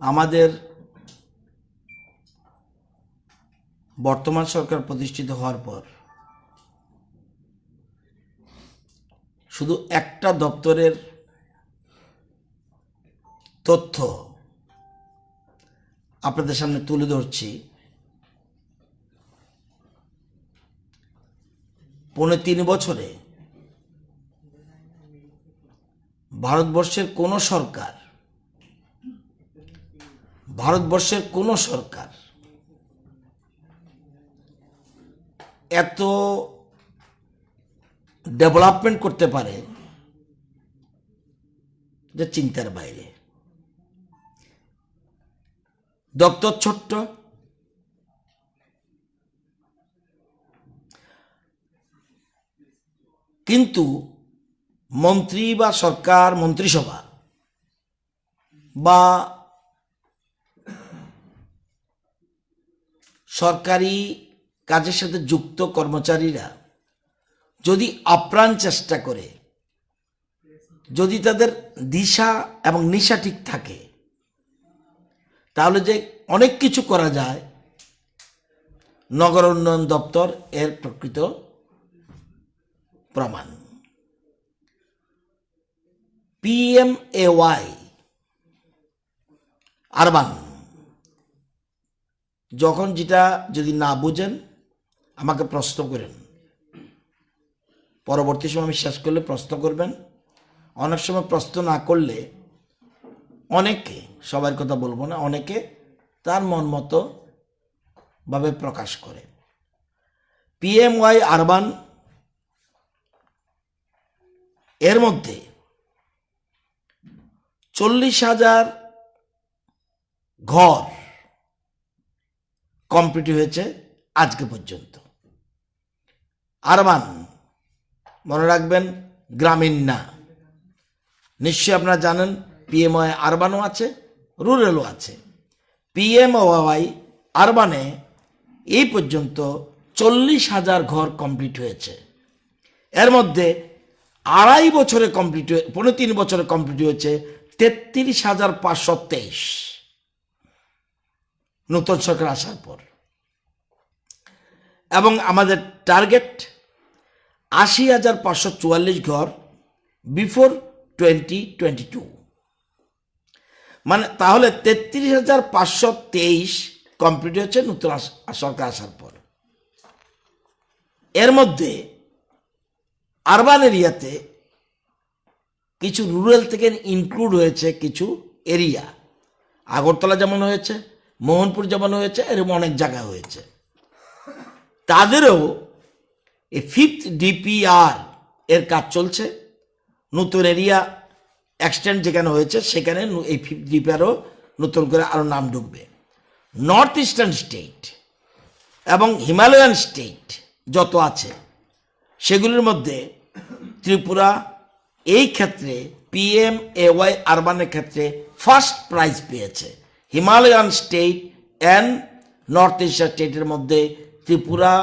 আমাদের বর্তমান সরকার প্রতিষ্ঠিত হওয়ার পর শুধু একটা দপ্তরের তথ্য আপনাদের সামনে তুলে ধরছি। ৩.৫ বছরে ভারতবর্ষের কোনো সরকার এত ডেভেলপমেন্ট করতে পারে যে চিন্তার বাইরে। দপ্তর ছোট্ট, কিন্তু মন্ত্রী বা সরকার মন্ত্রিসভা বা সরকারি কাজের সাথে যুক্ত কর্মচারীরা যদি আপ্রাণ চেষ্টা করে, যদি তাদের দিশা এবং নিশা ঠিক থাকে, তাহলে যে অনেক কিছু করা যায়, নগর উন্নয়ন দপ্তর এর প্রকৃত প্রমাণ। PMAY আরবান, যখন যেটা যদি না বুঝেন আমাকে প্রশ্ন করেন, পরবর্তী সময় আমি শেষ করলে প্রশ্ন করবেন। অনেক সময় প্রশ্ন না করলে অনেকে, সবার কথা বলবো না, অনেকে তার মন মতো ভাবে প্রকাশ করে। PMAY আরবান এর মধ্যে 40,000 ঘর কমপ্লিট হয়েছে আজকে পর্যন্ত। আরবান মনে রাখবেন, গ্রামীণ না। নিশ্চয়ই আপনারা জানেন PMAY আরবানও আছে, রুরালও আছে। PMAY আরবানে এই পর্যন্ত 40,000 ঘর কমপ্লিট হয়েছে। এর মধ্যে 2.5 বছরে কমপ্লিট হয়ে 3.5 বছরে কমপ্লিট হয়েছে 33,523 নতুন সরকার আসার পর। এবং আমাদের টার্গেট 80,544 ঘর বিফোর 2022। মানে তাহলে 33,523 কমপ্লিট হয়েছে নতুন সরকার আসার পর। এর মধ্যে আরবান এরিয়াতে কিছু রুরাল থেকে ইনক্লুড হয়েছে কিছু এরিয়া। আগরতলা যেমন হয়েছে, মোহনপুর যেমন হয়েছে, এরকম অনেক জায়গায় হয়েছে। তাদেরও এই 5th DPR এর কাজ চলছে। নতুন এরিয়া এক্সটেন্ড যেখানে হয়েছে সেখানে এই 5th DPRও নতুন করে আরও নাম ঢুকবে। নর্থ ইস্টার্ন স্টেট এবং হিমালয়ান স্টেট যত আছে সেগুলির মধ্যে ত্রিপুরা এই ক্ষেত্রে PMAY আরবানের ক্ষেত্রে ফার্স্ট প্রাইজ পেয়েছে। Himalayan state and north eastern স্টেটের মধ্যে Tripura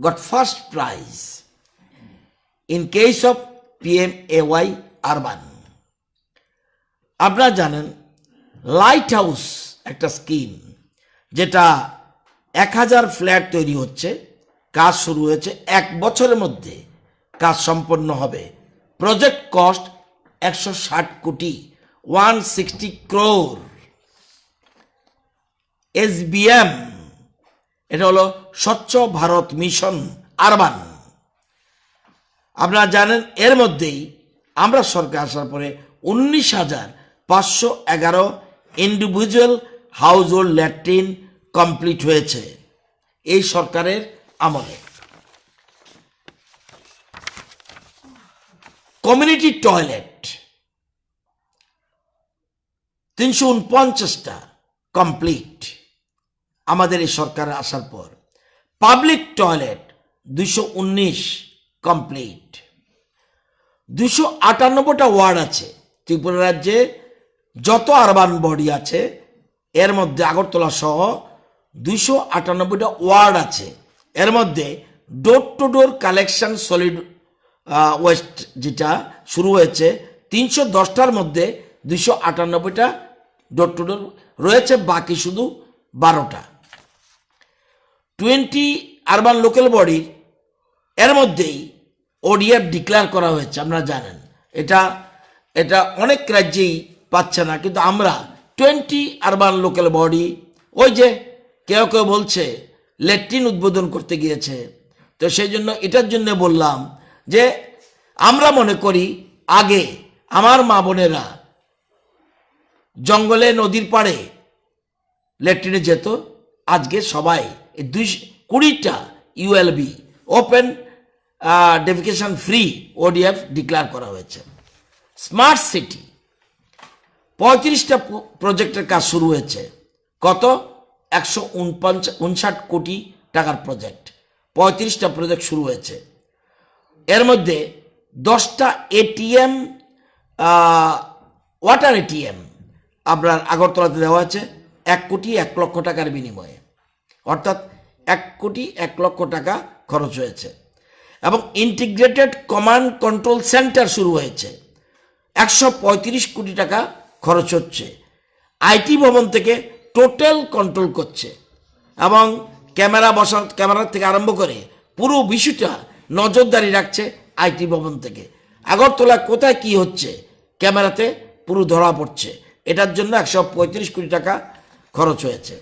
goat first prize in case of PMAY urban. আপনারা জানেন লাইট হাউস একটা স্কিম, যেটা 1000 ফ্ল্যাট তৈরি হচ্ছে, কাজ শুরু হয়েছে, 1 বছরের মধ্যে কাজ সম্পন্ন হবে। প্রজেক্ট কস্ট 160 কোটি, 160 crore। SBM, এটা হলো স্বচ্ছ ভারত মিশন আরবান। আপনারা জানেন এর মধ্যেই আমরা সরকার আসার পরে 19,511 individual house hold latrine complete হয়েছে এই সরকারের আমলে। কমিউনিটি টয়লেট 349টা কমপ্লিট আমাদের এই সরকার আসার পর। Public toilet 219 complete. 298টা ওয়ার্ড আছে ত্রিপুরা রাজ্যে, যত আরবান বডি আছে এর মধ্যে আগরতলা সহ 298টা ওয়ার্ড আছে। এর মধ্যে door to door collection solid waste যেটা শুরু হয়েছে 310টার মধ্যে 298টা ডোর টু ডোর রয়েছে, বাকি শুধু 12টা। 20 আরবান লোকাল বডির এর মধ্যেই ওডিএফ ডিক্লেয়ার করা হয়েছে। আপনারা জানেন এটা অনেক রাজ্যেই পাচ্ছে না, কিন্তু আমরা 20 আরবান লোকাল বডি, ওই যে কেউ কেউ বলছে ল্যাট্রিন উদ্বোধন করতে গিয়েছে, তো সেই জন্য এটার জন্য বললাম যে আমরা মনে করি আগে আমার মা বোনেরা জঙ্গলে নদীর পাড়ে ল্যাট্রিনে যেত, আজকে সবাই এই 220টা ULB open defecation free ODF declare করা হয়েছে। স্মার্ট সিটি 35টা প্রজেক্টের কাজ শুরু হয়েছে। কত? 159 কোটি টাকার প্রজেক্ট, 35টা প্রজেক্ট শুরু হয়েছে। এর মধ্যে 10টা এটিএম, ওয়াটার এটিএম আপনার আগরতলাতে দেওয়া হয়েছে 1 কোটি 1 লক্ষ টাকার বিনিময়ে, অর্থাৎ 1 কোটি 1 লক্ষ টাকা খরচ হয়েছে। এবং ইন্টিগ্রেটেড কমান্ড কন্ট্রোল সেন্টার শুরু হয়েছে, 135 কোটি টাকা খরচ হচ্ছে। আইটি ভবন থেকে টোটাল কন্ট্রোল করছে এবং ক্যামেরা থেকে আরম্ভ করে পুরো বিষয়টা নজরদারি রাখছে আইটি ভবন থেকে। আগরতলা কোথায় কি হচ্ছে ক্যামেরাতে পুরো ধরা পড়ছে, এটার জন্য 135 কোটি টাকা খরচ হয়েছে।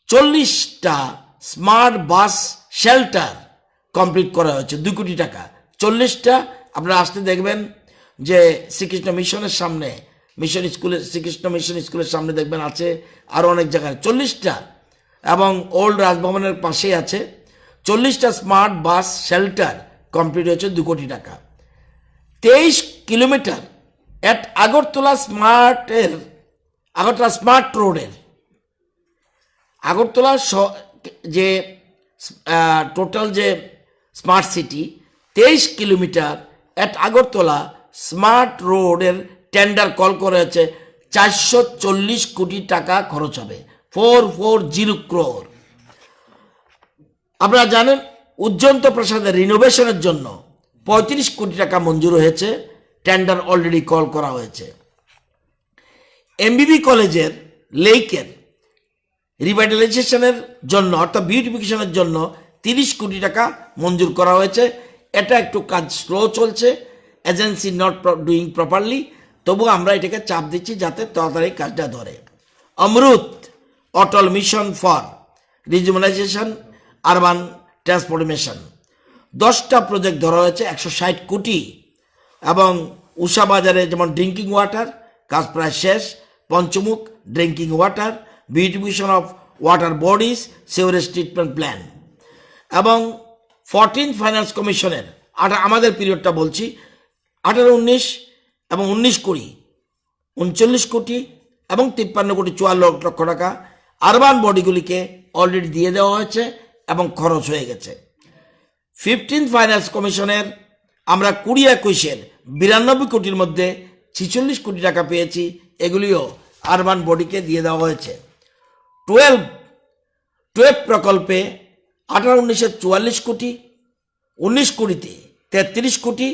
40টা স্মার্ট বাস শেল্টার কমপ্লিট করা হয়েছে, 2 কোটি টাকা। 40টা আপনারা আসতে দেখবেন যে শ্রীকৃষ্ণ মিশনের সামনে, শ্রীকৃষ্ণ মিশন স্কুলের সামনে দেখবেন আছে, আরও অনেক জায়গায় 40টা, এবং ওল্ড রাজভবনের পাশেই আছে। 40টা স্মার্ট বাস শেল্টার কমপ্লিট হয়েছে, 2 কোটি টাকা। 23 কিলোমিটার এট আগরতলা স্মার্ট রোডের, আগরতলা যে টোটাল যে স্মার্ট সিটি 23 কিলোমিটার এট আগরতলা স্মার্ট রোডের টেন্ডার কল করা হয়েছে, 440 কোটি টাকা খরচ হবে, 440 crore। আপনারা জানেন উজ্জন্ত প্রাসাদের রিনোভেশনের জন্য 35 কোটি টাকা মঞ্জুর হয়েছে, টেন্ডার অলরেডি কল করা হয়েছে। এমবিবি কলেজের লেকের রিভাইটালাইজেশনের জন্য অর্থাৎ বিউটিফিকেশনের জন্য 30 কোটি টাকা মঞ্জুর করা হয়েছে। এটা একটু কাজ স্লো চলছে, এজেন্সি নট ডুইং প্রপারলি, তবু আমরা এটাকে চাপ দিচ্ছি যাতে তাড়াতাড়ি কাজটা ধরে। অমৃত অটল মিশন ফর রিজুভেনাইজেশন আরবান ট্রান্সফরমেশন 10টা প্রজেক্ট ধরা হয়েছে, 160 কোটি। এবং উষা বাজারে যেমন ড্রিঙ্কিং ওয়াটার কাজ প্রায় শেষ, পঞ্চমুখ drinking water, beautification of water bodies, sewerage treatment plan. এবং 14 ফাইন্যান্স কমিশনের আমাদের পিরিয়ডটা বলছি, 18-19 এবং 19-20 39 কোটি এবং 53 কোটি 44 লক্ষ টাকা আরবান বডিগুলিকে অলরেডি দিয়ে দেওয়া হয়েছে এবং খরচ হয়ে গেছে। 15 ফাইন্যান্স কমিশনের আমরা 20-21-এর 92 কোটির মধ্যে 46 কোটি টাকা পেয়েছি, এগুলিও আরবান বডিকে দিয়ে দেওয়া হয়েছে। 12 প্রকল্পে 18-19-এ 44 কোটি, 19-20-তে 33 কোটি,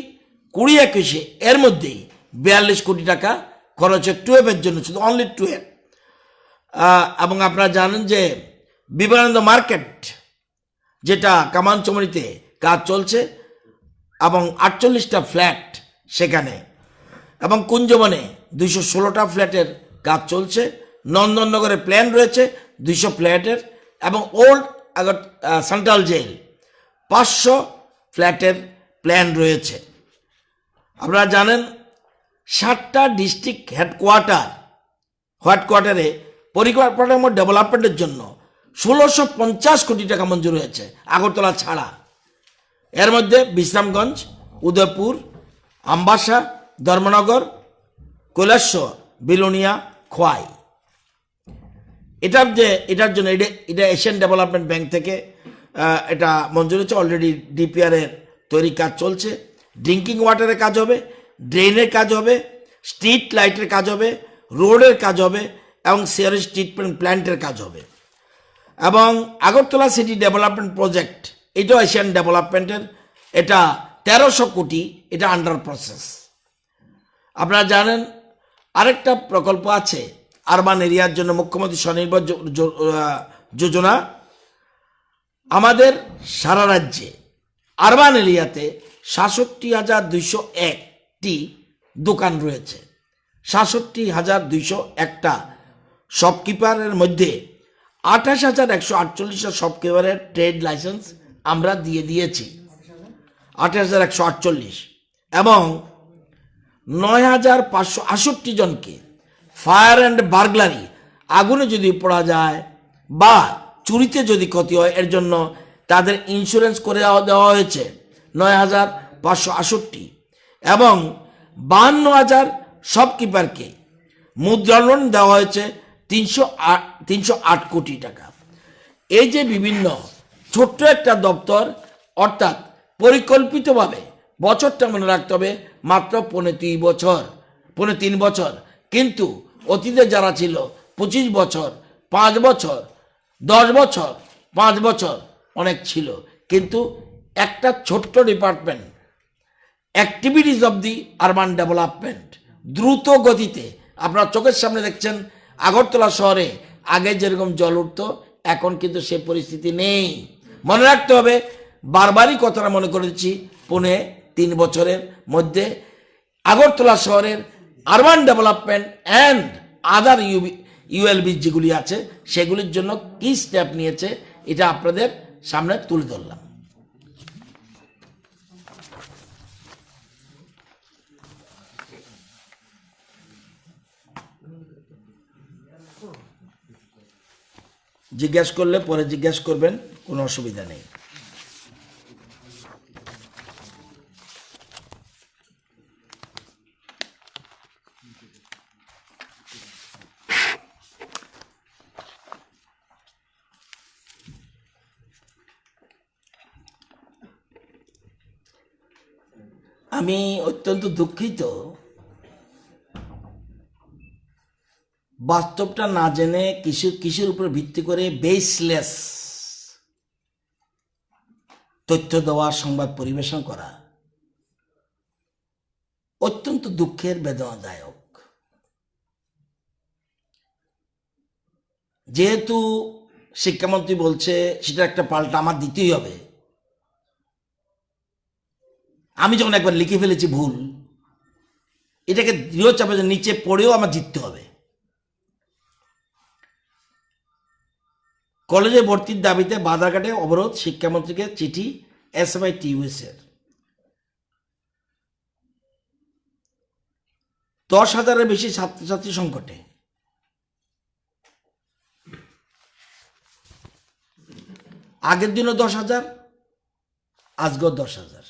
20-21-এ এর মধ্যেই 42 কোটি টাকা খরচ হয় 12-এর জন্য, শুধু অনলি 12। এবং আপনারা জানেন যে বিবেকানন্দ মার্কেট যেটা কামানচমড়িতে কাজ চলছে এবং 48টা ফ্ল্যাট সেখানে, এবং কুঞ্জবনে 216টা ফ্ল্যাটের কাজ চলছে। নন্দননগরে প্ল্যান রয়েছে 200 ফ্ল্যাটের, এবং ওল্ড সেন্ট্রাল জেল 500 ফ্ল্যাটের প্ল্যান রয়েছে। আপনারা জানেন 7টা ডিস্ট্রিক্ট হেডকোয়ার্টারে পরিকল্পনা ডেভেলপমেন্টের জন্য 1650 কোটি টাকা মঞ্জুর হয়েছে আগরতলা ছাড়া। এর মধ্যে বিশ্রামগঞ্জ, উদয়পুর, আমবাসা, ধর্মনগর, কৈলাসহর, বিলোনিয়া, খোয়াই। এটার জন্য এটা এশিয়ান ডেভেলপমেন্ট ব্যাংক থেকে এটা মঞ্জুর হয়েছে, অলরেডি ডিপিআর এর তৈরি কাজ চলছে। ড্রিঙ্কিং ওয়াটারের কাজ হবে, ড্রেনের কাজ হবে, স্ট্রিট লাইটের কাজ হবে, রোডের কাজ হবে এবং সিয়ারেজ ট্রিটমেন্ট প্ল্যান্টের কাজ হবে। এবং আগরতলা সিটি ডেভেলপমেন্ট প্রজেক্ট, এটাও এশিয়ান ডেভেলপমেন্টের, এটা 1300 কোটি এটা আন্ডার প্রসেস। আপনারা জানেন আরেকটা প্রকল্প আছে আরবান এরিয়ার জন্য, মুখ্যমন্ত্রী স্বনির্ভর যোজনা। আমাদের সারা রাজ্যে আরবান এরিয়াতে ৬৭,২০১টি দোকান রয়েছে। ৬৭,২০১টা শপকিপারের মধ্যে ২৮,১৪৮ শপকিপারের ট্রেড লাইসেন্স আমরা দিয়ে দিয়েছি, ২৮,১৪৮, এবং ৯,৫৬৮ জনকে ফায়ার অ্যান্ড বার্গলারি, আগুনে যদি পড়া যায় বা চুরিতে যদি ক্ষতি হয় এর জন্য তাদের ইন্স্যুরেন্স করে দেওয়া হয়েছে ৯,৫৬৮, এবং ৫২,০০০ শপকিপারকে মুদ্রা লোন দেওয়া হয়েছে ৩০৮ কোটি টাকা। এই যে বিভিন্ন ছোট্ট একটা দপ্তর, অর্থাৎ পরিকল্পিতভাবে বছরটা মনে রাখতে হবে মাত্র ৩ বছর, কিন্তু অতীতে যারা ছিল ২৫ বছর, ৫ বছর, ১০ বছর, ৫ বছর অনেক ছিল, কিন্তু একটা ছোট্ট department activities of the urban development দ্রুত গতিতে আপনারা চোখের সামনে দেখছেন। আগরতলা শহরে আগে যেরকম জল উঠত এখন কিন্তু সে পরিস্থিতি নেই। মনে রাখতে হবে, বারবারই কথাটা মনে করেছি, ৩ বছরের মধ্যে আগরতলা শহরের urban development and other ULB যেগুলি আছে সেগুলির জন্য কি স্টেপ নিয়েছে এটা আপনাদের সামনে তুলে ধরলাম। জিজ্ঞাসা করলে পরে জিজ্ঞাসা করবেন, কোনো অসুবিধা নেই। আমি অত্যন্ত দুঃখিত, বাস্তবটা না জেনে কিসের উপর ভিত্তি করে বেসলেস তথ্য দেওয়া, সংবাদ পরিবেশন করা অত্যন্ত দুঃখের, বেদনাদায়ক। যেহেতু শিক্ষামন্ত্রী বলছে সেটা একটা পাল্টা আমার দিতেই হবে, আমি যখন একবার লিখে ফেলেছি ভুল, এটাকে দৃঢ় চাপে নিচে পড়েও আমার জিততে হবে। কলেজে ভর্তির দাবিতে বাধাঘাটে অবরোধ, শিক্ষামন্ত্রীকে চিঠি SMITUS এর। ১০,০০০-এর বেশি ছাত্রছাত্রী সংকটে। আগের দিনও ১০,০০০, আজকেও ১০,০০০।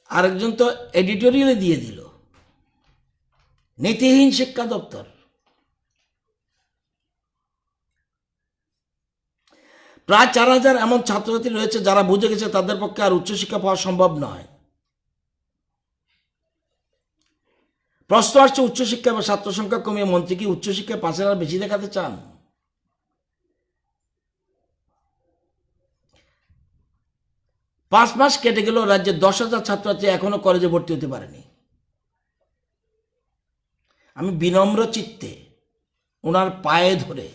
আরেকজন তো এডিটোরিয়ালে দিয়ে দিল, নীতিহীন শিক্ষা দপ্তর। প্রায় ৪,০০০ এমন ছাত্রছাত্রী রয়েছে যারা বুঝে গেছে তাদের পক্ষে আর উচ্চশিক্ষা পাওয়া সম্ভব নয়। প্রশ্ন আসছে, উচ্চশিক্ষা বা ছাত্র সংখ্যা কমিয়ে মন্ত্রী কি উচ্চশিক্ষায় ৫,০০০ বেশি দেখাতে চান? পাঁচ মাস কেটে গেল, রাজ্যে ১০,০০০ ছাত্রছাত্রী এখনো কলেজে ভর্তি হতে পারেনি। আমি বিনম্র চিত্তে ওনার পায়ে ধরে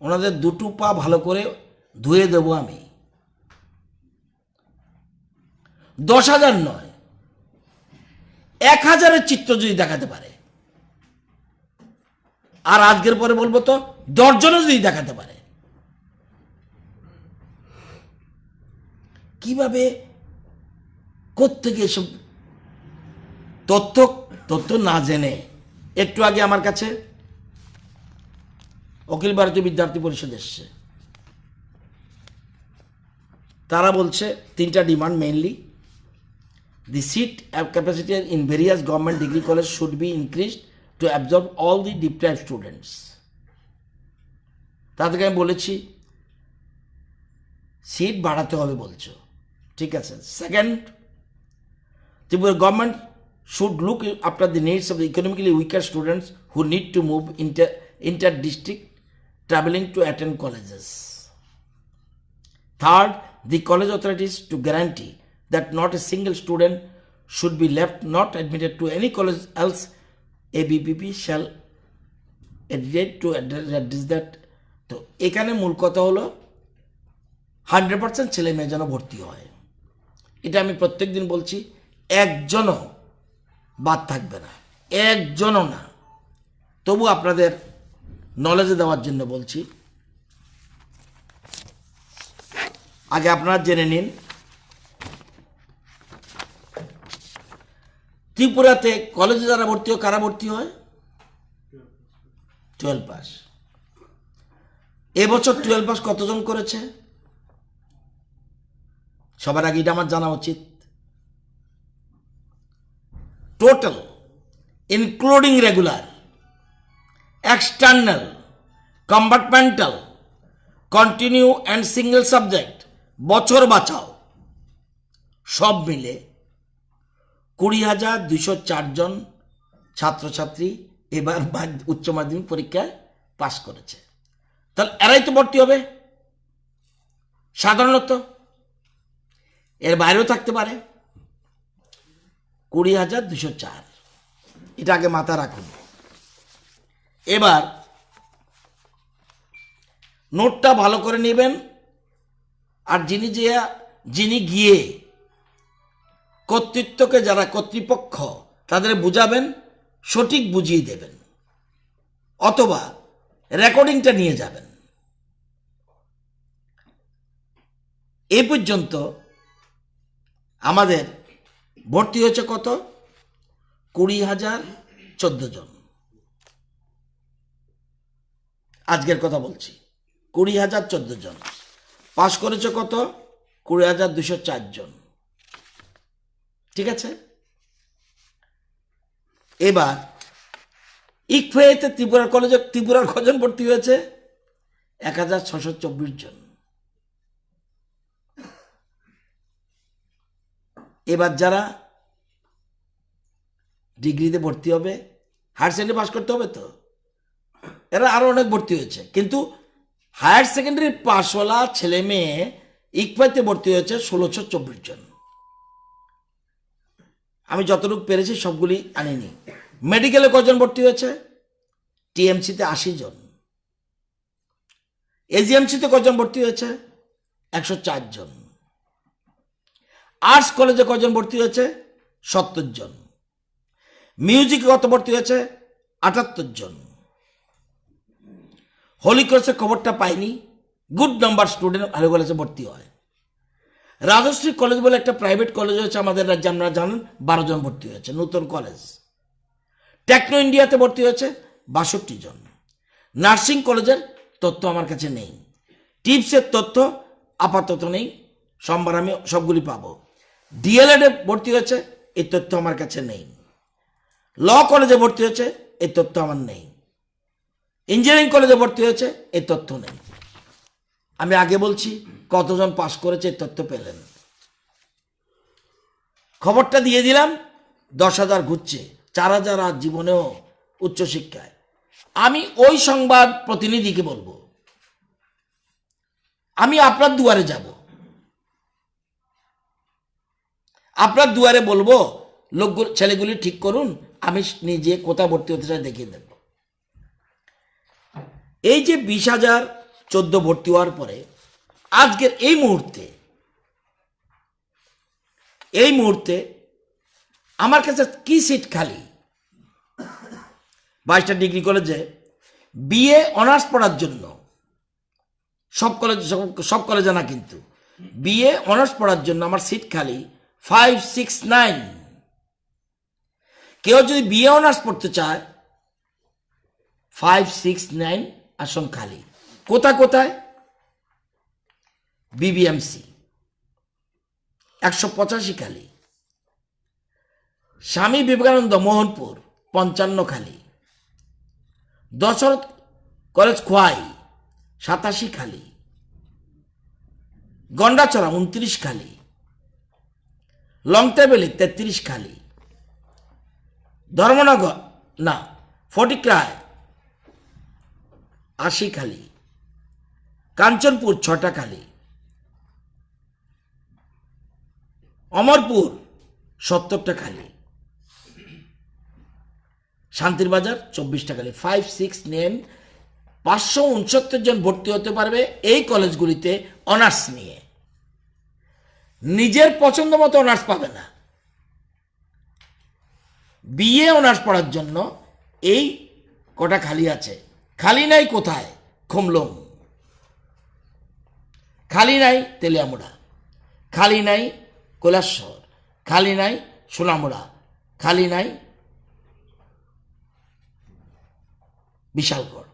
ওনাদের দুটো পা ভালো করে ধুয়ে দেব। আমি ১০,০০০ নয়, ১,০০০-এর চিত্র যদি দেখাতে পারে, আর আজকের পরে বলবো তো ১০ জনও যদি দেখাতে পারে, কিভাবে কোত্থেকে এসব তথ্য না জেনে। একটু আগে আমার কাছে অখিল ভারতীয় বিদ্যার্থী পরিষদ এসছে, তারা বলছে ৩টা demand, mainly the seat capacity in various government degree college should be increased to absorb all the deprived students. তাদেরকে আমি বলেছি সিট বাড়াতে হবে বলছো, ঠিক আছে। Second, Tripura government should look after the needs of the economically weaker students who need to move inter-district traveling to attend colleges. Third, the college authorities to guarantee that not a single student should be left not admitted to any college else. ABPP shall adhere to address that. তো এখানে মূল কথা হলো 100% ছেলে মেয়ে যেন ভর্তি হয়। এটা আমি প্রত্যেক দিন বলছি, একজনও বাদ থাকবে না, একজনও না। তবু আপনাদের নলেজে দেওয়ার জন্য বলছি। আগে আপনারা জেনে নিন, ত্রিপুরাতে কলেজে যারা ভর্তি হয় কারা ভর্তি হয়? 12 পাস। এবছর 12 পাস কতজন করেছে? সবার আগে এটা আমার জানা উচিত। Total including regular, external, compartmental, continue and single subject, বছর বাঁচাও, সব মিলে 20,204 জন ছাত্রছাত্রী এবার উচ্চ মাধ্যমিক পরীক্ষায় পাশ করেছে। তাহলে এরাই তো ভর্তি হবে সাধারণত, এর বাইরেও থাকতে পারে। 20,204, এটা আগে মাথা রাখুন। এবার নোটটা ভালো করে নেবেন, আর যিনি গিয়ে কর্তৃত্বকে, যারা কর্তৃপক্ষ তাদের বুঝাবেন, সঠিক বুঝিয়ে দেবেন, অথবা রেকর্ডিংটা নিয়ে যাবেন। এ পর্যন্ত আমাদের ভর্তি হয়েছে কত? 20,014 জন। আজকের কথা বলছি, 20,014 জন। পাশ করেছে কত? 20,204 জন। ঠিক আছে। এবার ইকফেতে ত্রিপুরার কজন ভর্তি হয়েছে? 1,624 জন। এবার যারা ডিগ্রিতে ভর্তি হবে, হায়ার সেকেন্ডারি পাস করতে হবে, তো এরা আরো অনেক ভর্তি হয়েছে, কিন্তু হায়ার সেকেন্ডারি পাসওয়ালা ছেলে মেয়ে ইকফাইতে ভর্তি হয়েছে 1,624 জন। আমি যতটুকু পেরেছি সবগুলি আনিনি। মেডিকেলে কজন ভর্তি হয়েছে? টিএমসিতে 80 জন। এজিএমসিতে কজন ভর্তি হয়েছে? 104 জন। আর্টস কলেজে কজন ভর্তি হয়েছে? 70 জন। মিউজিকে কত ভর্তি হয়েছে? 78 জন। হোলি ক্রসের খবরটা পাইনি, গুড নাম্বার স্টুডেন্ট হোলি কলেজে ভর্তি হয়। রাজশ্রী কলেজ বলে একটা প্রাইভেট কলেজ হয়েছে আমাদের রাজ্যে, আপনারা জানেন, 12 জন ভর্তি হয়েছে, নতুন কলেজ। টেকনো ইন্ডিয়াতে ভর্তি হয়েছে 62 জন। নার্সিং কলেজের তথ্য আমার কাছে নেই, টিপসের তথ্য আপাতত নেই, সোমবার আমি সবগুলি পাবো। ডিএলএডে ভর্তি হয়েছে, এই তথ্য আমার কাছে নেই। ল কলেজে ভর্তি হয়েছে, এই তথ্য আমার নেই। ইঞ্জিনিয়ারিং কলেজে ভর্তি হয়েছে, এই তথ্য নেই। আমি আগে বলছি কতজন পাশ করেছে, এই তথ্য পেলেন। খবরটা দিয়ে দিলাম, 10,000 ঘুরছে, 4,000 আর জীবনেও উচ্চশিক্ষায়। আমি ওই সংবাদ প্রতিনিধিকে বলবো, আমি আপনার দুয়ারে যাব, আপনার দুয়ারে বলবো ছেলেগুলি ঠিক করুন, আমি নিজে কোথায় ভর্তি হতে চাই দেখিয়ে দেব। এই যে 20,014 ভর্তি হওয়ার পরে আজকের এই মুহূর্তে আমার কাছে কি সিট খালি? 22টা ডিগ্রি কলেজে বিএ অনার্স পড়ার জন্য, সব কলেজে না, কিন্তু বিএ অনার্স পড়ার জন্য আমার সিট খালি 569। কেউ যদি বিএ অনার্স পড়তে চায়, 569 আসন খালি। কোথায়? বিবিএমসি 185 খালি, স্বামী বিবেকানন্দ মোহনপুর 55 খালি, দশরথ কলেজ খোয়াই 87 খালি, গন্ডাছড়া 29 খালি, লংটেবেলি 33 খালি, ধর্মনগর না, ফটিকরায় 80 খালি, কাঞ্চনপুর 6টা খালি, অমরপুর 70টা খালি, শান্তির বাজার 24টা খালি। 5, 6 নেন, 569 জন ভর্তি হতে পারবে এই কলেজগুলিতে অনার্স নিয়ে। নিজের পছন্দ মতো অনার্স পাবে না। বিএ অনার্স পড়ার জন্য এই কটা খালি আছে। খালি নাই কোথায়? খুমলুম, খালি নাই তেলিয়ামুড়া, খালি নাই কৈলাসহর, খালি নাই সোনামুড়া, খালি নাই বিশালগড়।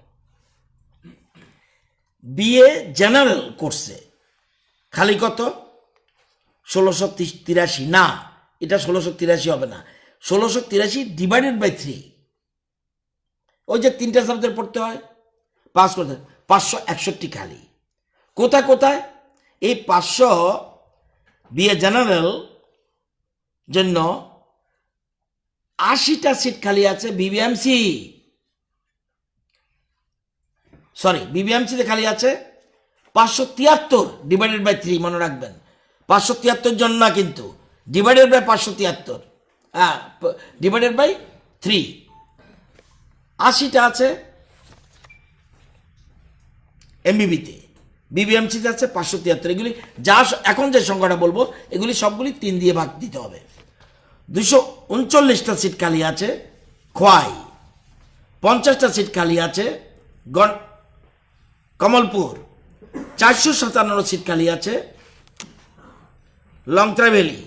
বিএ জেনারেল কোর্সে খালি কত? 1683। না, এটা 1683 হবে না, 1683 ডিভাইডেড বাই 3। ওই যে 3টা সাবজেক্ট পড়তে হয়, পাস করতে 561 খালি। কোথায় কোথায়? এই 500 বিএ জেনারেল জন্য 80টা সিট খালি আছে বিবিএমসি, বিবিএমসিতে খালি আছে 573 ডিভাইডেড বাই 3, মনে রাখবেন। 573 জন না কিন্তু, ডিভাইডেড বাই 573, হ্যাঁ, ডিভাইডেড বাই 3। 80টা আছে এমবিবিতে, বিবিএমসিতে আছে 573। এগুলি যা এখন যে সংখ্যাটা বলবো এগুলি সবগুলি 3 দিয়ে ভাগ দিতে হবে। 239টা সিট খালি আছে খোয়াই, 50টা সিট খালি আছে কমলপুর, 457 সিট খালি আছে লংত্রাভ্যালি,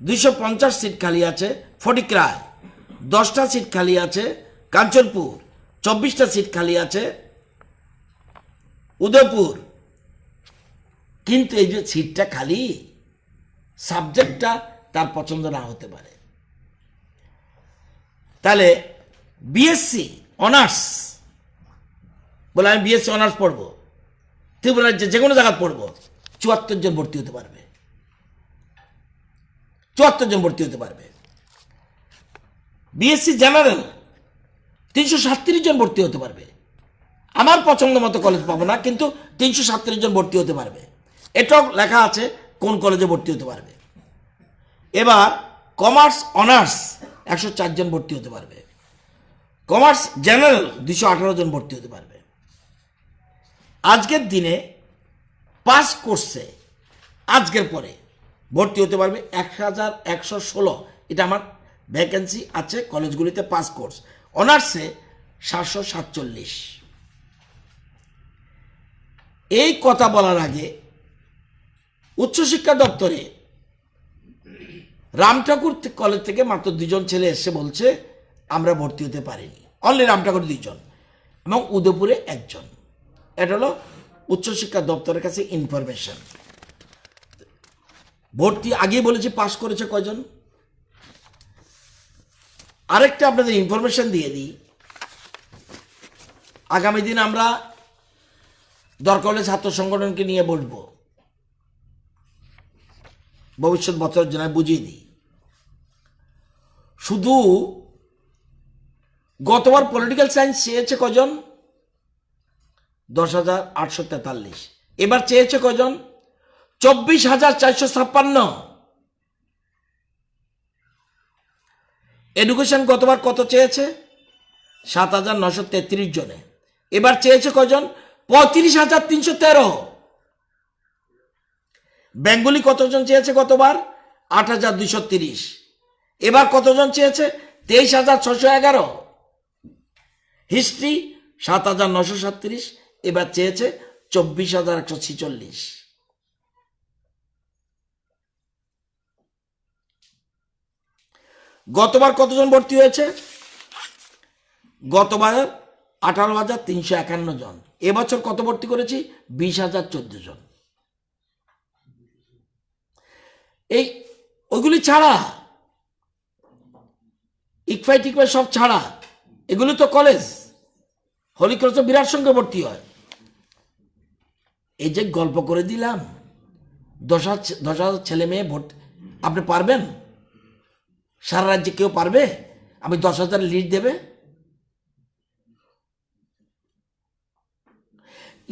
250 সিট খালি আছে ফটিকরায়, 10টা সিট খালি আছে কাঞ্চনপুর, 24টা সিট খালি আছে উদয়পুর। কিন্তু এই যে সিটটা খালি, সাবজেক্টটা তার পছন্দ না হতে পারে। তাহলে বিএসসি অনার্স বলে আমি বিএসসি অনার্স পড়বো, ত্রিপুরা রাজ্যে যে কোনো জায়গায় পড়বো, 74 জন ভর্তি হতে পারবে, 74 জন ভর্তি হতে পারবে। বিএসসি জেনারেল 337 জন ভর্তি হতে পারবে। আমার পছন্দ মতো কলেজ পাবো না, কিন্তু 337 জন ভর্তি হতে পারবে। এটাও লেখা আছে কোন কলেজে ভর্তি হতে পারবে। এবার কমার্স অনার্স 104 জন ভর্তি হতে পারবে, কমার্স জেনারেল 218 জন ভর্তি হতে পারবে। আজকের দিনে পাস কোর্সে আজকের পরে ভর্তি হতে পারবে 1116। এটা আমার ভ্যাকেন্সি আছে কলেজগুলিতে পাস কোর্স। অনার্সে 747। এই কথা বলার আগে উচ্চশিক্ষা দপ্তরে রামঠাকুর কলেজ থেকে মাত্র 2 জন ছেলে এসে বলছে আমরা ভর্তি হতে পারিনি। অনলি রামঠাকুর 2 জন এবং উদয়পুরে 1 জন। এটা হলো উচ্চশিক্ষা দপ্তরের কাছে ইনফরমেশন। ভর্তি আগেই বলেছি পাস করেছে কয়জন। আরেকটা আপনাদের ইনফরমেশন দিয়ে দিই, আগামী দিন আমরা দরকার হলে ছাত্র সংগঠনকে নিয়ে বসবো, ভবিষ্যৎ বছরের জন্য বুঝিয়ে দিই। শুধু গতবার পলিটিক্যাল সায়েন্স চেয়েছে কজন? 10,843। এবার চেয়েছে কজন? 24,456। এডুকেশন গতবার কত চেয়েছে? 7,933 জনে। এবার চেয়েছে কজন? 35,313। বেঙ্গলি কতজন চেয়েছে গতবার? 8,230। এবার কতজন চেয়েছে? 23,611। হিস্ট্রি 7,937। এবার চেয়েছে 24,146। গতবার কতজন ভর্তি হয়েছে? গতবার 18,351 জন। এবছর কত ভর্তি করেছি? 20,014 জন। এই ওইগুলি ছাড়া ইকফাই টিকফাই সব ছাড়া এগুলো তো কলেজ। হলিক্রস বিরাট সংখ্যা ভর্তি হয়। এই যে গল্প করে দিলাম 10,000 ছেলে মেয়ে ভর্তি, আপনি পারবেন? সারা রাজ্যে কেউ পারবে? আমি 10,000 লিস্ট দেবে?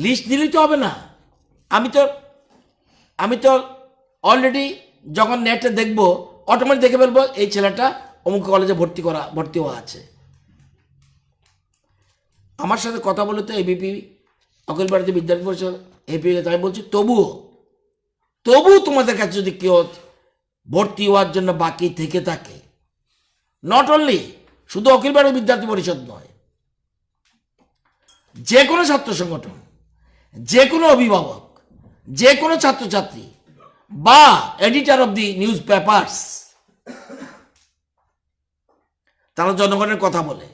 লিস্ট দিলেই তো হবে না। আমি তো অলরেডি যখন নেটে দেখবো অটোমেটিক দেখে ফেলবো এই ছেলেটা অমুক কলেজে ভর্তি হওয়া আছে। আমার সাথে কথা বলে তো এবিপি অখিল ভারতীয় বিদ্যার্থী পরিষদ এপি, তাই বলছি তবুও তোমাদের কাছে যদি কেউ ভর্তি হওয়ার জন্য বাকি থেকে থাকে, নট অনলি শুধু অখিল ভারতীয় বিদ্যার্থী পরিষদ নয়, যে কোনো ছাত্র সংগঠন, যে কোনো অভিভাবক, যে কোনো ছাত্রছাত্রী বা editor of the news papers, তারা জনগণের কথা বলে,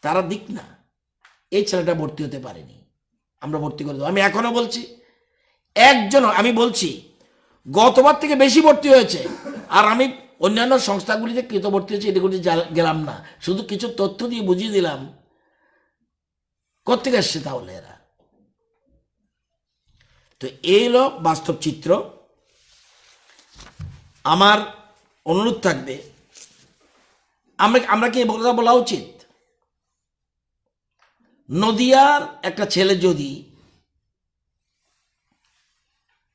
তারা দিক না এই ছেলেটা ভর্তি হতে পারেনি, আমরা ভর্তি করে দেবো। আমি এখনো বলছি, আমি বলছি গতবার থেকে বেশি ভর্তি হয়েছে, আর আমি অন্যান্য সংস্থাগুলিতে কৃত ভর্তি হয়েছে এগুলি গেলাম না, শুধু কিছু তথ্য দিয়ে বুঝিয়ে দিলাম কোত্থেকে এসছে তাহলে এরা। তো এই হলো বাস্তব চিত্র। আমার অনুরোধ থাকবে, আমরা কি কথা বলা উচিত? নদিয়ার একটা ছেলে যদি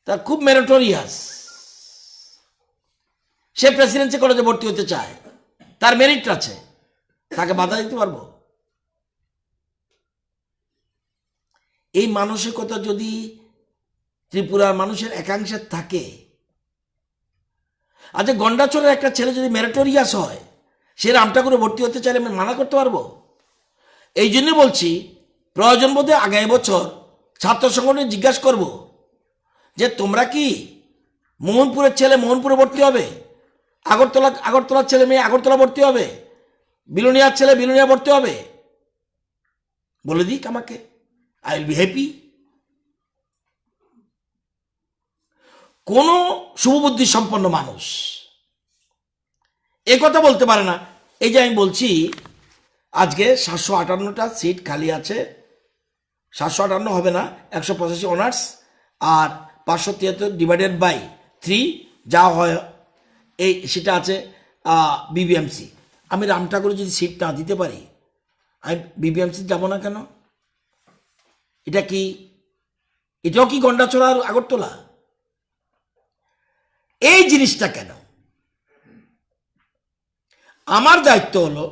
তার খুব মেরিটোরিয়াস, সে প্রেসিডেন্সি কলেজে ভর্তি হতে চায়, তার মেরিট আছে, তাকে বাধা দিতে পারবো? এই মানসিকতা যদি ত্রিপুরার মানুষের একাংশের থাকে, আচ্ছা গন্ডাচরের একটা ছেলে যদি মেরিটোরিয়াস হয়, সে রামটা করে ভর্তি হতে চাইলে আমি মানা করতে পারবো? এই জন্য বলছি, প্রয়োজন বোধে আগামী বছর ছাত্র সংগঠনে জিজ্ঞাসা করব যে তোমরা কি মোহনপুরের ছেলে মোহনপুরে ভর্তি হবে, আগরতলার ছেলে মেয়ে আগরতলা ভর্তি হবে, বিলোনিয়ার ছেলে বিলোনিয়া ভর্তি হবে? বলে দিক আমাকে, আই উইল বি হ্যাপি। কোন শুভবুদ্ধি সম্পন্ন মানুষ এ কথা বলতে পারে না। এই যে আমি বলছি আজকে 758টা সিট খালি আছে, 758 হবে না, 185 অনার্স আর 573 ডিভাইডেড বাই 3 যা হয় এই সেটা আছে বিবিএমসি। আমি রামঠাকুরে যদি সিট না দিতে পারি, আমি বিবিএমসি যাব না কেন? এটাও কি গন্ডাছড়া আর আগরতলা? এই জিনিসটা কেন? আমার দায়িত্ব হলো,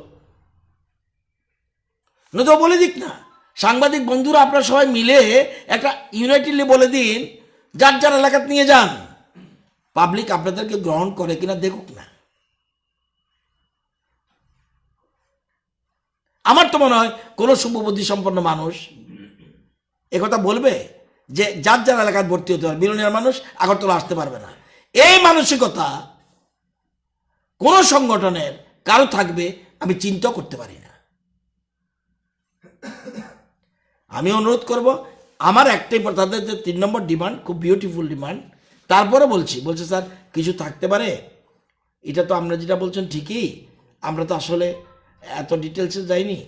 নয়তো বলে দিক না, সাংবাদিক বন্ধুরা আপনারা সবাই মিলে একটা ইউনাইটেডলি বলে দিন, যার যার এলাকাতে নিয়ে যান, পাবলিক আপনাদেরকে গ্রহণ করে কিনা দেখুক না। আমার তো মনে হয় কোনো শুভবুদ্ধি সম্পন্ন মানুষ একথা বলবে যে যার যার এলাকায় ভর্তি হতে পারবে, বিলোনিয়ার মানুষ আগরতলা আসতে পারবে না। এই মানসিকতা কোন সংগঠনের কারো থাকবে আমি চিন্তা করতে পারি না। আমি অনুরোধ করব, আমার একটাই, তাদের যে 3 নম্বর ডিমান্ড খুব বিউটিফুল ডিমান্ড, তারপরে বলছে স্যার কিছু থাকতে পারে, এটা তো আমরা যেটা বলছেন ঠিকই, আমরা তো আসলে এত ডিটেলসে যাইনি,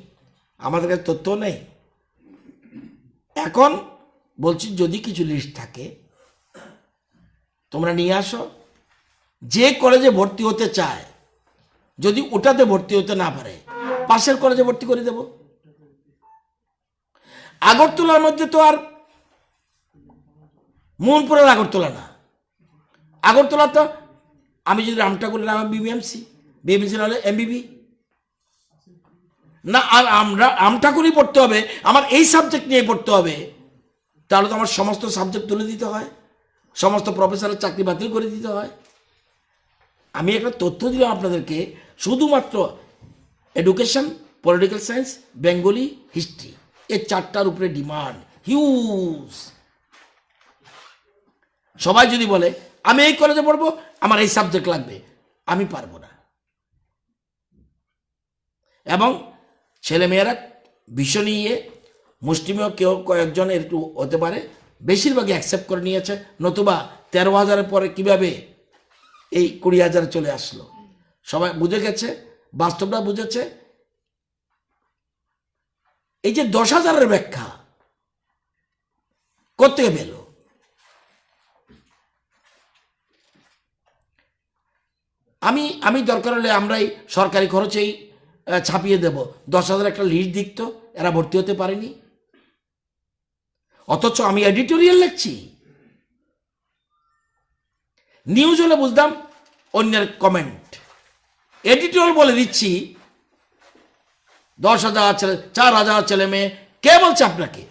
আমাদের কাছে তথ্য নেই। এখন বলছি যদি কিছু লিস্ট থাকে তোমরা নিয়ে আসো, যে কলেজে ভর্তি হতে চায় যদি ওটাতে ভর্তি হতে না পারে পাশের কলেজে ভর্তি করে দেব। আগরতলার মধ্যে তো আর মোহনপুরের আগরতলা না, আগরতলা তো আমি যদি রামঠাকুরের নাম বিবিএমসি নাহলে এমবিবি না, আর আমরা রামঠাকুরই পড়তে হবে, আমার এই সাবজেক্ট নিয়ে পড়তে হবে, তাহলে তো আমার সমস্ত সাবজেক্ট তুলে দিতে হয়, সমস্ত প্রফেসরের চাকরি বাতিল করে দিতে হয়। আমি একটা তথ্য দিলাম আপনাদেরকে, শুধুমাত্র education, political science, Bengali, history, এই 4টার উপরে ডিমান্ড হিউজ। সবাই যদি বলে আমি এই কলেজে পড়বো, আমার এই সাবজেক্ট লাগবে, আমি পারবো না। এবং ছেলেমেয়েরা ভীষণ মুষ্টিমেয় কেউ কয়েকজন একটু হতে পারে, বেশিরভাগই অ্যাকসেপ্ট করে নিয়েছে, নতুবা 13,000-এর পরে কিভাবে এই 20,000 চলে আসলো। সবাই বুঝে গেছে, বাস্তবটা বুঝেছে। এই যে 10,000-এর ব্যাখ্যা কোত্থেকে পেল? আমি দরকার হলে আমরাই সরকারি খরচেই ছাপিয়ে দেব, 10,000 একটা লিস্ট দিত, এরা ভর্তি হতে পারেনি। অথচ আমি এডিটোরিয়াল লিখছি। নিউজ হলে বুঝতাম অন্যের কমেন্ট, এডিটোরিয়াল বলে দিচ্ছি 10,000 ছেলে, 4,000 ছেলে মেয়ে। কে বলছে আপনাকে?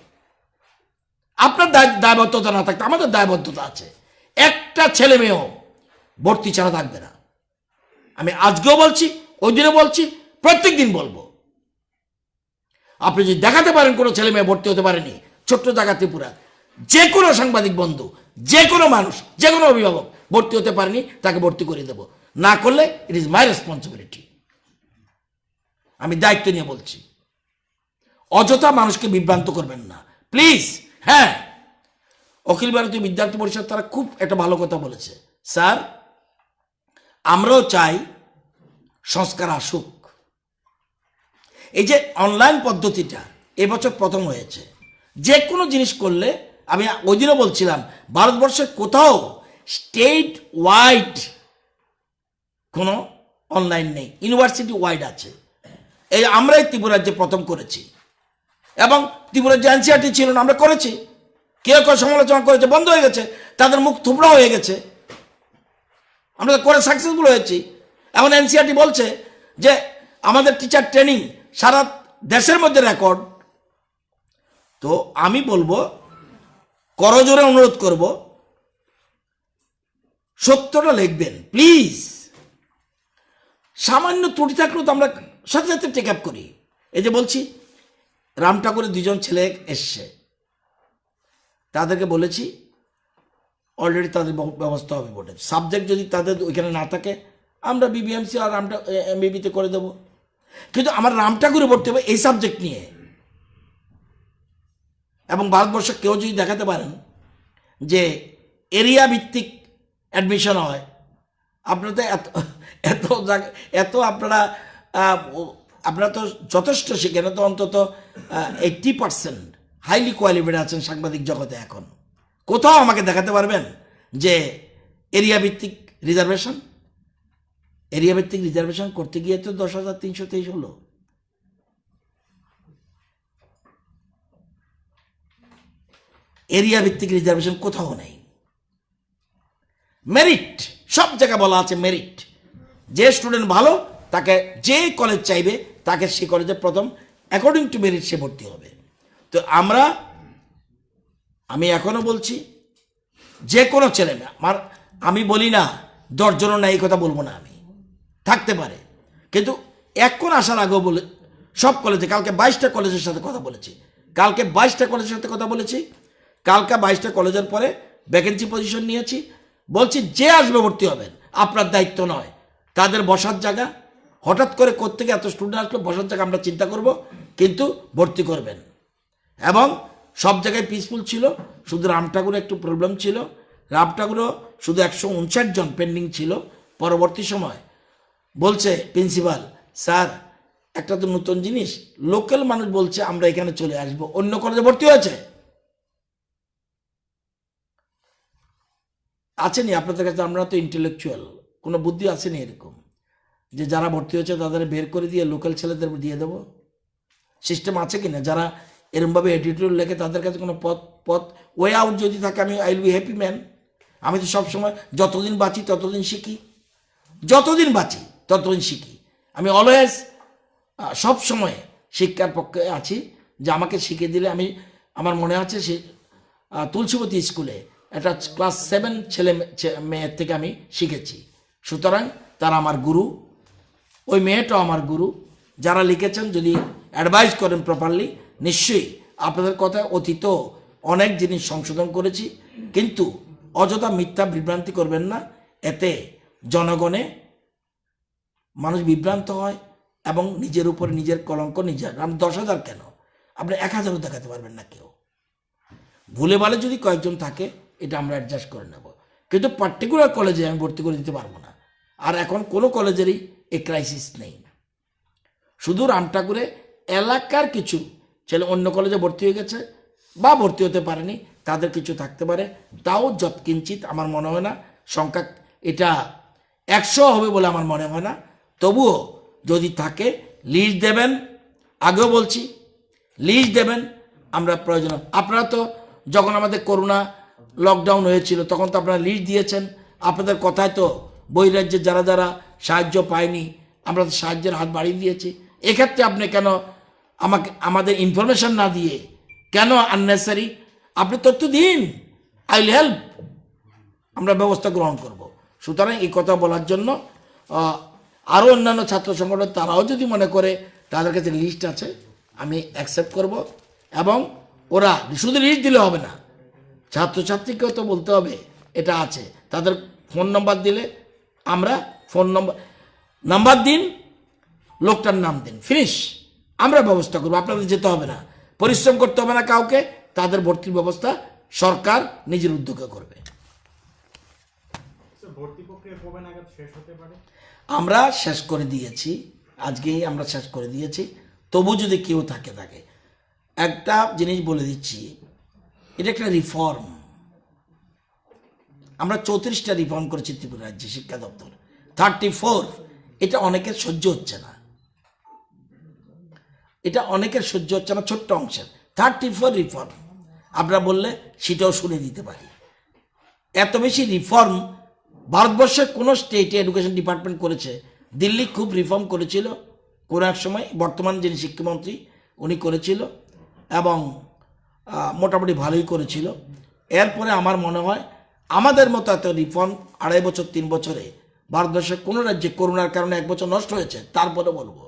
আপনার দায়বদ্ধতা না থাকতে আমাদের দায়বদ্ধতা আছে। একটা ছেলে মেয়েও ভর্তি ছাড়া থাকবে না। আমি আজকেও বলছি, ওই দিনে বলছি, প্রত্যেক দিন বলবো। আপনি যদি দেখাতে পারেন কোনো ছেলে মেয়ে ভর্তি হতে পারেনি ছোট্ট জায়গা ত্রিপুরা, যে কোনো সাংবাদিক বন্ধু, যে কোনো মানুষ, যে কোনো অভিভাবক ভর্তি হতে পারেনি, তাকে ভর্তি করে দেব। না করলে ইট ইজ মাই রেসপন্সিবিলিটি। আমি দায়িত্ব নিয়ে বলছি। অযথা মানুষকে বিভ্রান্ত করবেন না প্লিজ। হ্যাঁ, অখিল ভারতীয় বিদ্যার্থী পরিষদ তারা খুব একটা ভালো কথা বলেছে। স্যার, আমরাও চাই সংস্কার আসুক। এই যে অনলাইন পদ্ধতিটা এবছর প্রথম হয়েছে, যে কোনো জিনিস করলে, আমি ওই দিনও বলছিলাম, ভারতবর্ষের কোথাও স্টেট ওয়াইড কোনো অনলাইন নেই, ইউনিভার্সিটি ওয়াইড আছে। এই আমরাই ত্রিপুরা রাজ্যে প্রথম করেছি, এবং ত্রিপুরার যে এনসিআরটি ছিল না, আমরা করেছি। কেউ কেউ সমালোচনা করেছে, বন্ধ হয়ে গেছে, তাদের মুখ থুবড়া হয়ে গেছে। আমরা করে সাকসেসফুল হয়েছি। এখন এনসিআরটি বলছে যে আমাদের টিচার ট্রেনিং সারা দেশের মধ্যে রেকর্ড। তো আমি বলবো, করজোরে অনুরোধ করব, সত্যটা লিখবেন প্লিজ। সামান্য ত্রুটি থাকলেও তো আমরা সাথে সাথে টেক আপ করি। এই যে বলছি, রাম ঠাকুরের 2জন ছেলে এসছে, তাদেরকে বলেছি অলরেডি তাদের ব্যবস্থা হবে বোর্ডে। সাবজেক্ট যদি তাদের ওইখানে না থাকে, আমরা বিবিএমসি আর এমবিবিতে করে দেবো। কিন্তু আমার রাম ঠাকুরে ভর্তি হবে এই সাবজেক্ট নিয়ে। এবং ভারতবর্ষে কেউ যদি দেখাতে পারেন যে এরিয়া ভিত্তিক অ্যাডমিশন হয়, আপনারা তো এত এত আপনারা তো যথেষ্ট শিখেন, তো অন্তত 80% হাইলি কোয়ালিফাইড আছেন সাংবাদিক জগতে। এখন কোথাও আমাকে দেখাতে পারবেন যে এরিয়া ভিত্তিক রিজার্ভেশন? এরিয়া ভিত্তিক রিজার্ভেশন করতে গিয়ে তো 10,323 হলো। এরিয়া ভিত্তিক রিজার্ভেশন কোথাও নেই। মেরিট সব জায়গায় বলা আছে, মেরিট। যে স্টুডেন্ট ভালো, তাকে যে কলেজ চাইবে তাকে সেই কলেজে প্রথম অ্যাকর্ডিং টু মেরিট সে ভর্তি হবে। তো আমি এখনো বলছি, যে কোনো ছেলে না, আমি বলি না 10 জনও না, এই কথা বলবো না আমি, থাকতে পারে। কিন্তু এখন আসার আগেও বলে সব কলেজে, কালকে 22টা কলেজের সাথে কথা বলেছি, কালকে 22টা কলেজের সাথে কথা বলেছি, কালকে 22টা কলেজের পরে ভ্যাকেন্সি পজিশন নিয়েছি। বলছি, যে আসবে ভর্তি হবেন, আপনার দায়িত্ব নয়। তাদের বসার জায়গা, হঠাৎ করে কোত্থেকে এত স্টুডেন্ট আসলো, বসার জায়গা আমরা চিন্তা করব, কিন্তু ভর্তি করবেন। এবং সব জায়গায় পিসফুল ছিল, শুধু রাম ঠাকুরে একটু প্রবলেম ছিল। রাম ঠাকুরও শুধু 159 জন পেন্ডিং ছিল। পরবর্তী সময় বলছে প্রিন্সিপাল, স্যার একটা তো নতুন জিনিস, লোকাল মানুষ বলছে আমরা এখানে চলে আসবো, অন্য কলেজে ভর্তি হয়েছে। আসেনি আপনাদের কাছে? আমরা তো ইন্টেলেকচুয়াল, কোনো বুদ্ধি আসেনি এরকম যে যারা ভর্তি হয়েছে তাদের বের করে দিয়ে লোকাল ছেলেদের দিয়ে দেবো? সিস্টেম আছে কিনা? যারা এরমভাবে এডিটোরিয়াল লেখে তাদের কাছে কোনো পথ ওয়ে আউট যদি থাকে, আমি I will be happy man. আমি তো সবসময় যতদিন বাঁচি ততদিন শিখি, যতদিন বাঁচি ততদিন শিখি। আমি অলওয়েজ সব সময় শিক্ষার পক্ষে আছি, যে আমাকে শিখিয়ে দিলে আমার মনে আছে সে তুলসীবতী স্কুলে একটা ক্লাস 7 ছেলে মেয়ের থেকে আমি শিখেছি। সুতরাং তারা আমার গুরু, ওই মেয়েটাও আমার গুরু। যারা লিখেছেন যদি অ্যাডভাইস করেন প্রপারলি, নিশ্চয়ই আপনাদের কথায় অতীত অনেক জিনিস সংশোধন করেছি। কিন্তু অযথা মিথ্যা বিভ্রান্তি করবেন না, এতে জনগণে মানুষ বিভ্রান্ত হয় এবং নিজের উপরে নিজের কলঙ্ক নিজের। আমি 10,000 কেন, আপনি 1,000ও দেখাতে পারবেন না। কেউ ভুলে ভালে যদি কয়েকজন থাকে, এটা আমরা অ্যাডজাস্ট করে নেব, কিন্তু পার্টিকুলার কলেজে আমি ভর্তি করে দিতে পারবো না। আর এখন কোনো কলেজেরই এই ক্রাইসিস নেই। শুধু রাম ঠাকুরে এলাকার কিছু ছেলে অন্য কলেজে ভর্তি হয়ে গেছে বা ভর্তি হতে পারেনি, তাদের কিছু থাকতে পারে। তাও যৎকিঞ্চিত, আমার মনে হয় না সংখ্যা এটা 100 হবে বলে আমার মনে হয় না। তবুও যদি থাকে লিস্ট দেবেন, আগেও বলছি লিস্ট দেবেন, আমরা প্রয়োজন। আপনারা তো যখন আমাদের করোনা লকডাউন হয়েছিল তখন তো আপনারা লিস্ট দিয়েছেন, আপনাদের কথায় তো বহিরাজ্যে যারা যারা সাহায্য পায়নি আমরা তো সাহায্যের হাত বাড়িয়ে দিয়েছি। এক্ষেত্রে আপনি কেন আমাদের ইনফরমেশন না দিয়ে কেন আননেসারি? আপনি তথ্য দিন, আই উইল হেল্প, আমরা ব্যবস্থা গ্রহণ করব। সুতরাং এই কথা বলার জন্য আরও অন্যান্য ছাত্র সংগঠন তারাও যদি মনে করে তাদের কাছে লিস্ট আছে আমি অ্যাকসেপ্ট করব, এবং ওরা শুধু লিস্ট দিলে হবে না, ছাত্রছাত্রীকেও তো বলতে হবে এটা আছে, তাদের ফোন নম্বর দিলে আমরা ফোন নাম্বার দিন, লোকটার নাম দিন, ফিনিশ, আমরা ব্যবস্থা করবো, আপনাদের যেতে হবে না, পরিশ্রম করতে হবে না কাউকে, তাদের ভর্তির ব্যবস্থা সরকার নিজের উদ্যোগে করবে। আমরা শেষ করে দিয়েছি, আজকেই আমরা শেষ করে দিয়েছি। তবু যদি কেউ থাকে একটা জিনিস বলে দিচ্ছি, এটা একটা রিফর্ম। আমরা 34টা রিফর্ম করেছি ত্রিপুরা রাজ্যে শিক্ষা দপ্তর, 34। এটা অনেকের সহ্য হচ্ছে না, এটা অনেকের সহ্য হচ্ছে না, ছোট্ট অংশের 34 রিফর্ম আমরা বললে সেটাও শুনে দিতে পারি। এত বেশি রিফর্ম ভারতবর্ষের কোনো স্টেটে এডুকেশন ডিপার্টমেন্ট করেছে? দিল্লি খুব রিফর্ম করেছিল কোনো এক সময়, বর্তমান যিনি শিক্ষামন্ত্রী উনি করেছিল এবং মোটামুটি ভালোই করেছিল। এরপরে আমার মনে হয় আমাদের মতো এত রিফর্ম 2.5 বছর 3 বছরে ভারতবর্ষের কোনো রাজ্যে, করোনার কারণে 1 বছর নষ্ট হয়েছে, তারপরে বলবো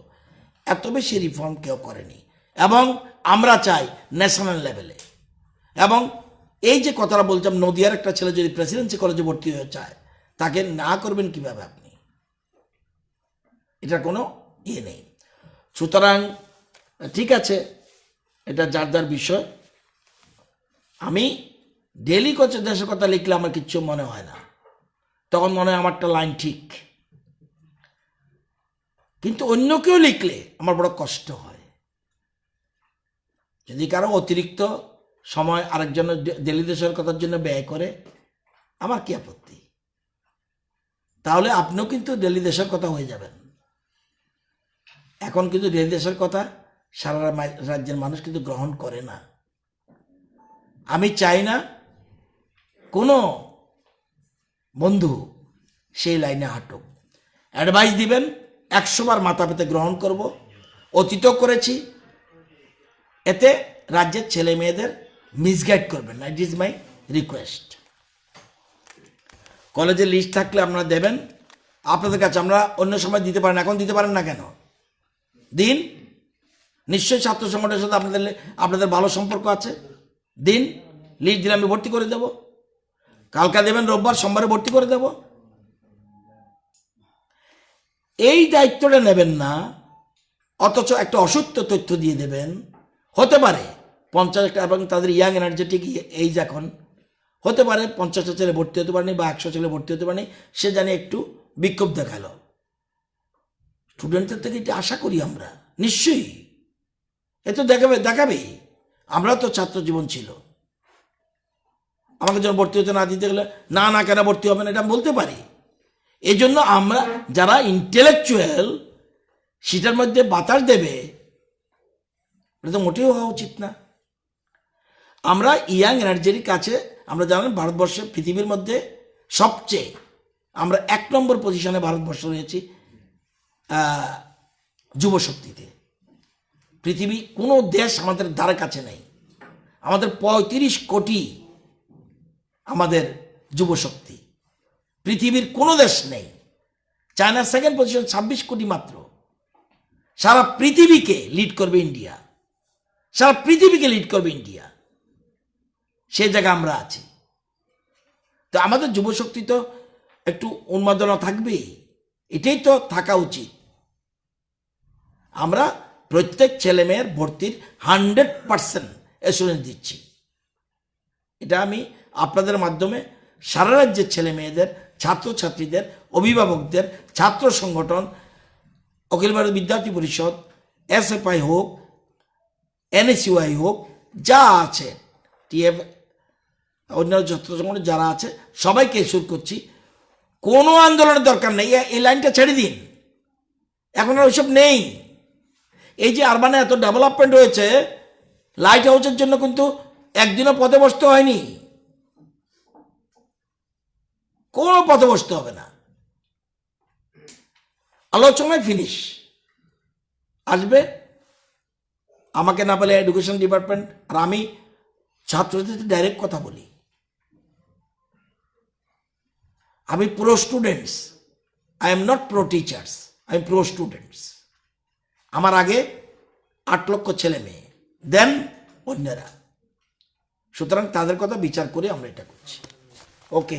এত বেশি রিফর্ম কেউ করেনি। এবং আমরা চাই ন্যাশনাল লেভেলে। এবং এই যে কথাটা বলছিলাম, নদিয়ার একটা ছেলে যদি প্রেসিডেন্সি কলেজে ভর্তি হয়ে চায় তাকে না করবেন কিভাবে আপনি? এটা কোনো ইয়ে নেই। সুতরাং ঠিক আছে, এটা যার যার বিষয়। আমি ডেলি দেশের কথা লিখলে আমার কিচ্ছু মনে হয় না, তখন মনে হয় আমারটা লাইন ঠিক, কিন্তু অন্য কেউ লিখলে আমার বড় কষ্ট হয়। যদি কারো অতিরিক্ত সময় আরেকজনের ডেলি দেশের কথার জন্য ব্যয় করে, আমার কি আপত্তি? তাহলে আপনিও কিন্তু ডেলি দেশের কথা হয়ে যাবেন। এখন কিন্তু ডেলি দেশের কথা সারা রাজ্যের মানুষ কিন্তু গ্রহণ করে না। আমি চাই না কোনো বন্ধু সেই লাইনে হাঁটুক। অ্যাডভাইস দিবেন, 100 বার মাথা পেতে গ্রহণ করব, অতীত করেছি। এতে রাজ্যের ছেলে মেয়েদের মিসগাইড করবেন না, ইট ইজ মাই রিকোয়েস্ট। কলেজের লিস্ট থাকলে আপনারা দেবেন, আপনাদের কাছে আমরা অন্য সময় দিতে পারেন, এখন দিতে পারেন না কেন? দিন, নিশ্চয়ই ছাত্র সংগঠনের সাথে আপনাদের ভালো সম্পর্ক আছে, দিন, লিস্ট দিলে আমি ভর্তি করে দেব। কালকা দেবেন, রোববার, সোমবারে ভর্তি করে দেব। এই দায়িত্বটা নেবেন না, অথচ একটা অসত্য তথ্য দিয়ে দেবেন। হতে পারে 50 এবং তাদের ইয়াং এনার্জেটিক এইজ এখন, হতে পারে 50টা ছেলে ভর্তি হতে পারেনি বা 100 ছেলে ভর্তি হতে পারেনি, সে জানে একটু বিক্ষোভ দেখালো। স্টুডেন্টদের থেকে এটা আশা করি আমরা, নিশ্চয়ই এ তো দেখাবেই। আমরা তো ছাত্র জীবন ছিল, আমাকে যখন ভর্তি হতে না দিতে গেলে না কেন ভর্তি হবে না এটা বলতে পারি। এই জন্য আমরা যারা ইন্টেলেকচুয়াল সেটার মধ্যে বাতাস দেবে, এটা তো মোটেও হওয়া উচিত না। আমরা ইয়াং এনার্জির কাছে, আমরা জানেন ভারতবর্ষের পৃথিবীর মধ্যে সবচেয়ে আমরা 1 নম্বর পজিশনে ভারতবর্ষ রয়েছি যুবশক্তিতে। পৃথিবী কোনো দেশ আমাদের ধারে কাছে নেই। আমাদের 35 কোটি আমাদের যুবশক্তি, পৃথিবীর কোনো দেশ নেই। চায়নার 2nd পজিশন, 26 কোটি মাত্র। সারা পৃথিবীকে লিড করবে ইন্ডিয়া, সারা পৃথিবীকে লিড করবে ইন্ডিয়া, সে জায়গায় আমরা আছি। তো আমাদের যুবশক্তি তো একটু উন্মাদনা থাকবে, এটাই তো থাকা উচিত। আমরা প্রত্যেক ছেলে মেয়ের ভর্তির 100% অ্যাসুরেন্স দিচ্ছি। এটা আমি আপনাদের মাধ্যমে সারা রাজ্যের ছেলে মেয়েদের, ছাত্রছাত্রীদের, অভিভাবকদের, ছাত্র সংগঠন, অখিল ভারত বিদ্যার্থী পরিষদ, SFI হোক, NSUI হোক, যা আছে, TF, অন্যান্য ছাত্র সংগঠন যারা আছে, সবাইকে এসুর করছি কোনো আন্দোলনের দরকার নেই। এই লাইনটা ছেড়ে দিন, এখন আর ওইসব নেই। এই যে আরবানে এত ডেভেলপমেন্ট হয়েছে, লাইট হাউসের জন্য কিন্তু একদিনও পথে বসতে হয়নি, কোনো পথে বসতে হবে না, আলোচনায় ফিনিশ। আসবে, আমাকে না পেলে এডুকেশন ডিপার্টমেন্ট, আর আমি ছাত্রদের ডাইরেক্ট কথা বলি, আমি pro students, I am not pro teachers, I am pro students. আমার আগে 8 লক্ষ ছেলে মেয়ে, দেন অন্যরা, সুতরাং তাদের কথা বিচার করে আমরা এটা করছি। ওকে।